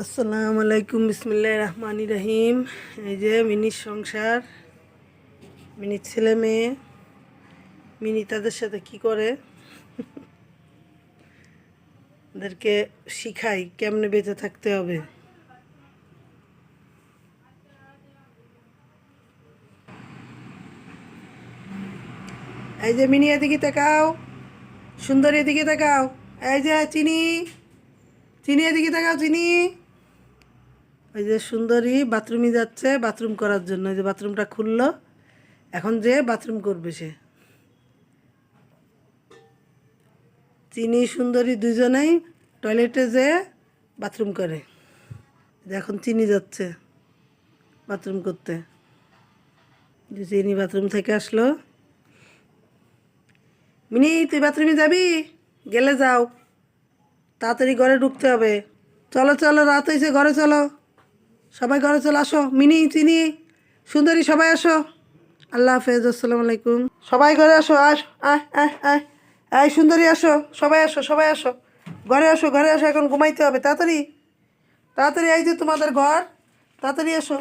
আসসালামু আলাইকুম, বিসমিল্লাহির রহমানির রহিম। এই যে মিনির সংসার, মিনির ছেলে মেয়ে, মিনি তাদের সাথে কি করে ওদেরকে শিখাই কেমনে বেঁচে থাকতে হবে। এই যে মিনি এদিকে তাকাও, সুন্দরী এদিকে তাকাও। এই যে চিনি, চিনি এদিকে তাকাও চিনি। ওই যে সুন্দরী বাথরুমে যাচ্ছে বাথরুম করার জন্য। ওই যে বাথরুমটা খুললো, এখন যে বাথরুম করবে সে। চিনি সুন্দরী দুজনেই টয়লেটে যেয়ে বাথরুম করে। এখন চিনি যাচ্ছে বাথরুম করতে। যে চিনি বাথরুম থেকে আসলো। মিনি তুই বাথরুমে যাবি? গেলে যাও, তাড়াতাড়ি ঘরে ঢুকতে হবে। চলো চলো, রাত হয়েছে, ঘরে চলো, সবাই ঘরে চলো, আসো। মিনি চিনি সুন্দরী সবাই আসো। আল্লাহ হাফেজ, আসসালামু আলাইকুম। সবাই ঘরে আসো, আস আয় আয় আয়। আয় সুন্দরী আসো, সবাই আসো, সবাই আসো, ঘরে আসো, ঘরে আসো, এখন ঘুমাইতে হবে। তাড়াতাড়ি তাড়াতাড়ি, এই যে তোমাদের ঘর, তাড়াতাড়ি আসো।